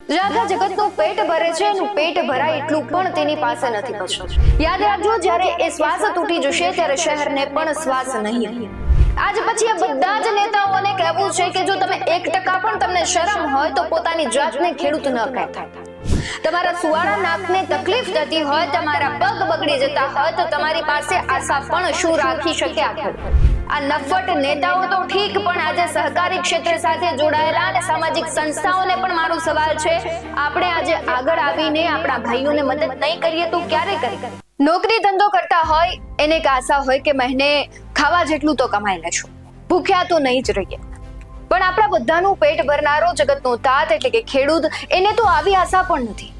જે આખા જગતનું પેટ ભરે છે એનું પેટ ભરાય એટલું પણ તેની પાસે નથી બચતું. યાદ રાખજો, જ્યારે એ શ્વાસ તૂટી જશે ત્યારે શહેરને પણ શ્વાસ નહીં. આજ પછી આ બધા જ નેતાઓને કહેવું છે કે જો તમે 1% પણ તમને શરમ હોય તો પોતાની જાતને ખેડૂત ન કહેતા. તમારા સુવાળા નાકને તકલીફ થતી હોય, તમારા પગ બગડી જતા હોય તો તમારી પાસે આશા પણ શું રાખી શકે આખર? આ નફટ નેતાઓ તો ઠીક, પણ આજે સહકારી ક્ષેત્ર સાથે જોડાયેલા અને સામાજિક સંસ્થાઓને પણ મારો સવાલ છે, આપણે આજે આગળ આવીને આપણા ભાઈઓને મદદ નહીં કરીએ તો ક્યારે કરીએ? નોકરી ધંધો કરતા હોય એને એક આશા હોય કે મહિને ખાવા જેટલું તો કમાઈ લેશું, ભૂખ્યા તો નહીં જ રહીએ. પણ આપણા બધાનું પેટ ભરનારો જગતનો તાત એટલે કે ખેડૂત, એને તો આવી આશા પણ નથી.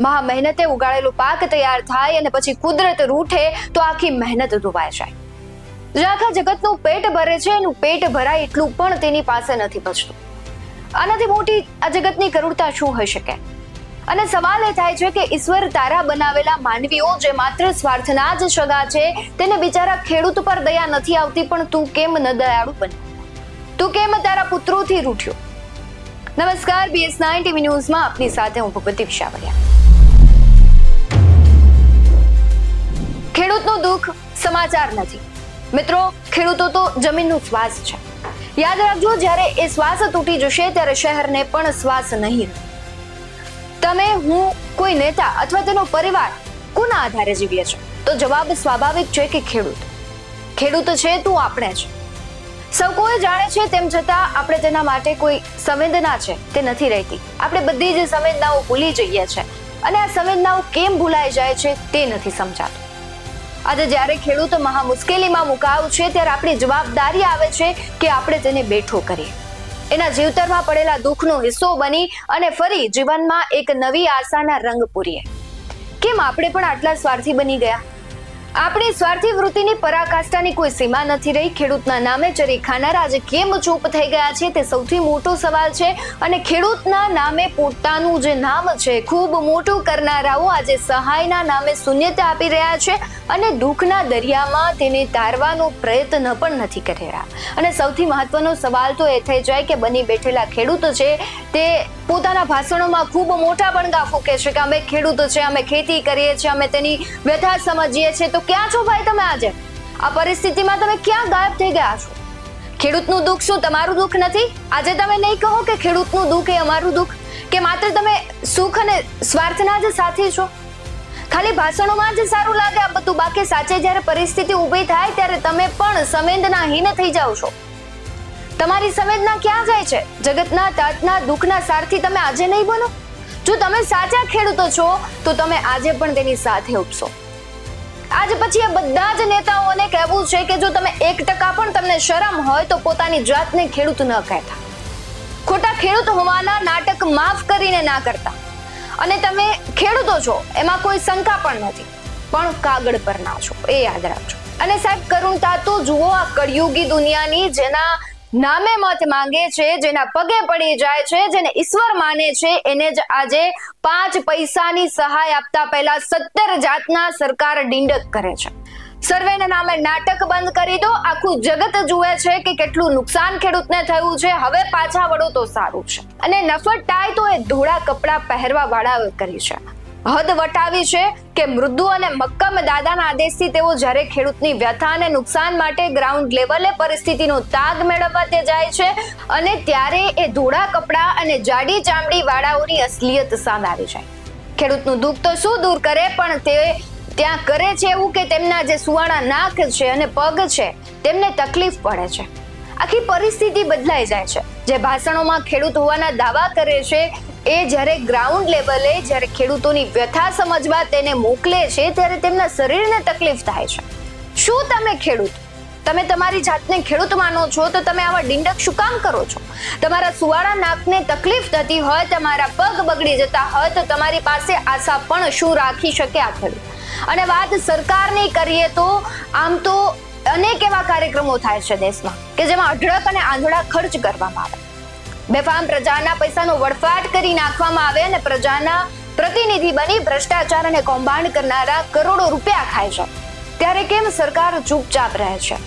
મહા મહેનતે ઉગાડેલો પાક તૈયાર થાય અને પછી કુદરત રૂઠે તો આખી મહેનત ડૂબાઈ જાય. જે આખા જગતનું પેટ ભરે છે એનું પેટ ભરાય એટલું પણ તેની પાસે નથી બચતું. આનાથી મોટી આ જગતની કરુણતા શું હોઈ શકે? અને સવાલ એ થાય છે કે ઈશ્વર તારા બનાવેલા માનવીઓ જે માત્ર સ્વાર્થના જ સગા છે, તેને બિચારા ખેડૂત પર દયા નથી આવતી, પણ તું કેમ ન દયાળુ બને? તું કેમ તારા પુત્રોથી રૂઠ્યો? નમસ્કાર, BS9 TV ન્યૂઝમાં આપની સાથે હું ભગવતી વિશાવડિયા. ખેડૂતનું દુઃખ સમાચાર નથી મિત્રો, ખેડૂતો તો જમીનનું શ્વાસ છે. યાદ રાખજો, જ્યારે એ શ્વાસ તૂટી જશે ત્યારે શહેરને પણ શ્વાસ નહીં. તમે, હું, કોઈ નેતા અથવા તેનો પરિવાર કોના આધારે જીવીએ છે? તો જવાબ સ્વાભાવિક છે કે ખેડૂત. ખેડૂત છે તું, આપણે છે. સૌ કોઈ જાણે છે, તેમ છતાં આપણે તેના માટે કોઈ સંવેદના છે તે નથી રહેતી. આપણે બધી જ સંવેદનાઓ ભૂલી જઈએ છે અને આ સંવેદનાઓ કેમ ભૂલાઈ જાય છે તે નથી સમજાતું. આજે જ્યારે ખેડૂત મહા મુશ્કેલીમાં મુકાયો છે ત્યારે આપણી જવાબદારી આવે છે કે આપણે તેને બેઠો કરીએ, એના જીવતરમાં પડેલા દુઃખનો હિસ્સો બની અને ફરી જીવનમાં એક નવી આશાના રંગ પૂરીએ. કેમ આપણે પણ આટલા સ્વાર્થી બની ગયા? આપણી સ્વાર્થી વૃત્તિની પરાકાષ્ઠાની કોઈ સીમા નથી રહી. ખેડૂતના નામે ચરી ખાનારા આજે કેમ ચૂપ થઈ ગયા છે તે સૌથી મોટો સવાલ છે. અને ખેડૂતના નામે પોતાનું જે નામ છે ખૂબ મોટું કરનારાઓ આજે સહાયના નામે શૂન્યતા આપી રહ્યા છે અને દુઃખના દરિયામાં તેને તારવાનો પ્રયત્ન પણ નથી કરી રહ્યા. અને સૌથી મહત્વનો સવાલ તો એ થઈ જાય કે બની બેઠેલા ખેડૂત છે તે પોતાના ભાષણોમાં ખૂબ મોટા બણગા ફૂંકે છે કે અમે ખેડૂત છે, અમે ખેતી કરીએ છીએ, અમે તેની વ્યથા સમજીએ છીએ. તો ક્યાં છો ભાઈ તમે? આજે આ પરિસ્થિતિમાં તમે ક્યાં ગાયબ થઈ ગયા છો? ખેડૂતનું દુઃખ શું તમારું દુઃખ નથી? આજે તમે નહીં કહો કે ખેડૂતનું દુઃખ એ અમારું દુઃખ, કે માત્ર તમે સુખ અને સ્વાર્થના જ સાથી છો? ખાલી ભાષણોમાં જ સારું લાગે આ બધું, બાકી સાચે જ્યારે પરિસ્થિતિ ઊભી થાય ત્યારે તમે પણ સંવેદનાહીન થઈ જાઓ છો. તમારી સંવેદના ક્યાં જાય છે? જગતના તાતના દુઃખના સારથી તમે આજે નહીં બનો? જો તમે સાચા ખેડૂતો છો તો તમે આજે પણ તેની સાથે ઉપસો. આજ પછી આ બધા જ નેતાઓને કહેવું છે કે જો તમે 1% પણ તમને શરમ હોય તો પોતાની જાતને ખેડૂત ન કહેતા. ખોટા ખેડૂત હોવાના નાટક માફ કરીને ના કરતા. અને તમે ખેડૂતો છો એમાં કોઈ શંકા પણ નથી, પણ કાગળ પર ના છો, એ યાદ રાખજો. અને સાહેબ, કરુણતા તો જુઓ આ કળિયુગી દુનિયાની, જેના નામે મત માંગે છે, જેના પગે પડી જાય છે, જેને ઈશ્વર માને છે, એને જ આજે 5 પૈસાની સહાય આપતા પહેલા 17 જાતના સરકાર ડીંડક કરે છે. સર્વેના નામે નાટક બંધ કરી દો. આખું જગત જુએ છે કે કેટલું નુકસાન ખેડૂતને થયું છે. હવે પાછા વળો તો સારું છે. અને નફટાઈ તો એ ધોળા કપડા પહેરવા વાળાએ કરી છે. હદ વટાવી છે કે મૃદુ અને મક્કમ દાદાના આદેશથી તેઓ જ્યારે ખેડૂતની વ્યથા અને નુકસાન માટે ગ્રાઉન્ડ લેવલે પરિસ્થિતિનો તાગ મેળવવા તે જાય છે અને ત્યારે એ ધોળા કપડા અને જાડી ચામડી વાળાઓની અસલિયત સામે આવી જાય. ખેડૂતનું દુઃખ તો શું દૂર કરે, પણ તે ત્યાં કરે છે એવું કે તેમના જે સુવાળા નાક છે અને પગ છે તેમને તકલીફ પડે છે. આખી પરિસ્થિતિ બદલાઈ જાય છે. જે ભાષણોમાં ખેડૂત હોવાના દાવા કરે છે એ જ્યારે ગ્રાઉન્ડ લેવલે જ્યારે ખેડૂતોની વ્યથા સમજવા તેને મોકલે છે ત્યારે તેમના શરીરને તકલીફ થાય છે. શું તમે ખેડૂત? તમે તમારી જાતને ખેડૂત માનો છો તો તમે આવા ડીંડક શું કામ કરો છો? તમારા સુવાળા નાકને તકલીફ થતી હોય, તમારા પગ બગડી જતા હોય તો તમારી પાસે આશા પણ શું રાખી શકે આ ખેડૂત? અને વાત સરકારની કરીએ તો આમ તો અનેક એવા કાર્યક્રમો થાય છે દેશમાં કે જેમાં અઢળક અને આંધળા ખર્ચ કરવામાં આવે. બેફામ પ્રજાના પૈસાનો વડફાટ કરી નાખવામાં આવે અને પ્રજાના પ્રતિનિધિ બની ભ્રષ્ટાચાર અને કૌભાંડ કરનારા કરોડો રૂપિયા ખાય છે. ત્યારે કેમ સરકાર ચૂપચાપ રહે છે?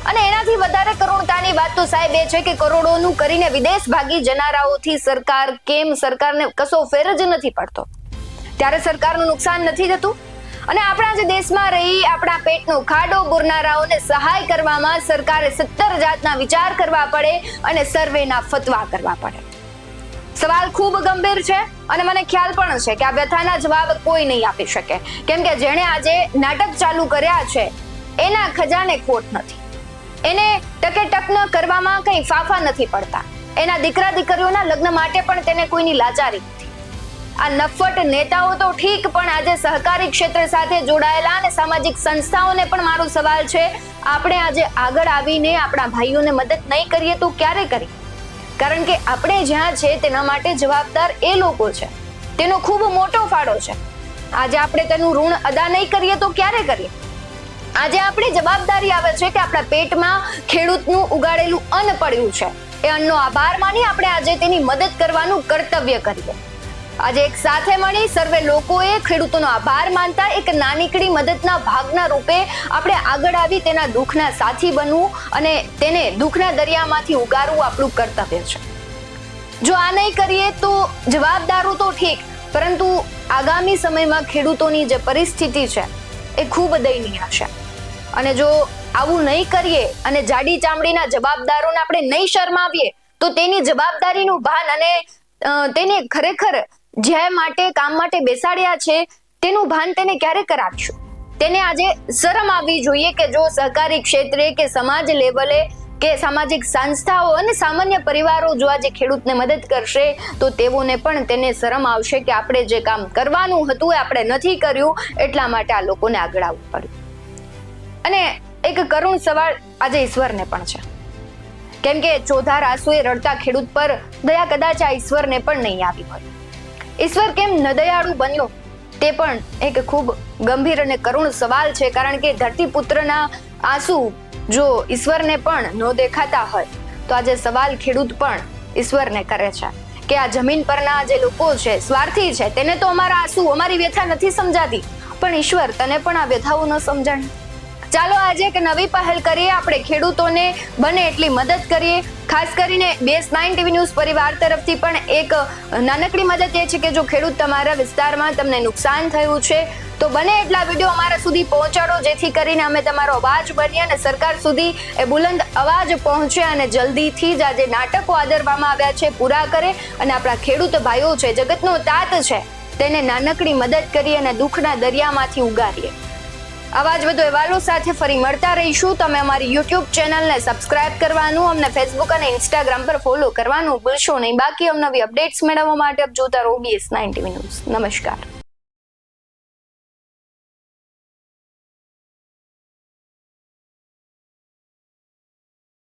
અને એનાથી વધારે કરુણતાની વાત તો સાહેબ એ છે કે કરોડોનું કરીને વિદેશ ભાગી જનારાઓથી સરકારને કશો ફેર જ નથી પડતો, ત્યારે સરકારનું નુકસાન નથી થતું. અને આપણા જે દેશમાં રહી આપણા પેટનો ખાડો બોરનારાઓને સહાય કરવામાં સરકારે 17 જાતના વિચાર કરવા પડે અને સર્વેના ફતવા કરવા પડે. સવાલ ખૂબ ગંભીર છે અને મને ખ્યાલ પણ છે કે આ વ્યથાના જવાબ કોઈ નહીં આપી શકે, કેમ કે જેણે આજે નાટક ચાલુ કર્યા છે એના ખજાને ખોટ નથી, એને ટકે ટક કરવામાં કંઈ ફાફા નથી પડતા, એના દીકરા દીકરીઓના લગ્ન માટે પણ તેને કોઈની લાચારી નથી. આ નફટ નેતાઓ તો ઠીક, પણ આજે સહકારી ક્ષેત્ર સાથે જોડાયેલા અને સામાજિક સંસ્થાઓને પણ મારો સવાલ છે, આપણે આજે આગળ આવીને આપણા ભાઈઓને મદદ નહીં કરીએ તો ક્યારે કરીએ? કારણ કે આપણે જ્યાં છે તેના માટે જવાબદાર એ લોકો છે, તેનો ખૂબ મોટો ફાળો છે. આજે આપણે તેનું ઋણ અદા નહીં કરીએ તો ક્યારે કરીએ? આજે આપણી જવાબદારી આવે છે કે આપણા પેટમાં ખેડૂતનું ઉગાડેલું અન્ન પડ્યું છે, એ અન્નનો આભાર માની આપણે આજે તેની મદદ કરવાનું કર્તવ્ય કરીએ. આજે એક સાથે મળી સર્વે લોકોએ ખેડૂતોનો આભાર માનતા એક નાનીકડી મદદના ભાગના રૂપે આપણે આગળ આવી તેના દુઃખના સાથી બનવું અને તેને દુઃખના દરિયામાંથી ઉગારવું આપણું કર્તવ્ય છે. જો આ નહીં કરીએ તો જવાબદારો તો ઠીક, પરંતુ આગામી સમયમાં ખેડૂતોની જે પરિસ્થિતિ છે એ ખૂબ દયનીય છે. અને જો આવું નહીં કરીએ અને જાડી ચામડીના જવાબદારોને આપણે નહીં શરમાવીએ તો તેની જવાબદારીનું ભાન અને તેને ખરેખર જે કામ માટે બેસાડ્યા છે તેનું ભાન તેને ક્યારે કરાવશું? તેને આજે શરમ આવવી જોઈએ કે જો સહકારી ક્ષેત્રે કે સમાજ લેવલે કે સામાજિક સંસ્થાઓ અને સામાન્ય પરિવારો જો આજે ખેડૂતને મદદ કરશે તો તેઓને પણ તેને શરમ આવશે કે આપણે જે કામ કરવાનું હતું એ આપણે નથી કર્યું, એટલા માટે આ લોકોને આગળ આવવું પડ્યું. અને એક કરુણ સવાલ આજે ઈશ્વરને પણ છે, કેમ કે ચોધાર આંસુએ રડતા ખેડૂત પર દયા કદાચ આ ઈશ્વરને પણ નહીં આવી હોય. ઈશ્વર કેમ ન દયાળુ બન્યો તે પણ એક ખૂબ ગંભીર અને કરુણ સવાલ છે, કારણ કે ધરતીપુત્રના આંસુ જો ઈશ્વરને પણ ન દેખાતા હોય તો આજે સવાલ ખેડૂત પણ ઈશ્વરને કરે છે કે આ જમીન પરના જે લોકો છે સ્વાર્થી છે, તેને તો અમારા આંસુ અમારી વ્યથા નથી સમજાતી, પણ ઈશ્વર તને પણ આ વ્યથાઓ ન સમજાણે. ચાલો આજે એક નવી પહેલ કરીએ, આપણે ખેડૂતોને બને એટલી મદદ કરીએ. ખાસ કરીને BS9 TV ન્યૂઝ પરિવાર તરફથી પણ એક નાનકડી મદદ એ છે કે જો ખેડૂત તમારા વિસ્તારમાં તમને નુકસાન થયું છે તો બને એટલા વિડીયો અમારા સુધી પહોંચાડો, જેથી કરીને અમે તમારો અવાજ બનીએ અને સરકાર સુધી એ બુલંદ અવાજ પહોંચે અને જલ્દીથી જ આજે નાટકો આદરવામાં આવ્યા છે પૂરા કરે અને આપણા ખેડૂત ભાઈઓ છે, જગતનો તાત છે, તેને નાનકડી મદદ કરી અને દુઃખના દરિયામાંથી ઉગારીએ. આવા જ વધુ અહેવાલો સાથે ફરી મળતા રહીશું. તમે અમારી YouTube ચેનલને સબસ્ક્રાઇબ કરવાનું, અમને Facebook અને Instagram પર ફોલો કરવાનું ભૂલશો નહીં. બાકી અવનવી અપડેટ્સ મેળવવા માટે આપ જોતા રહો BS9 TV ન્યૂઝ. નમસ્કાર.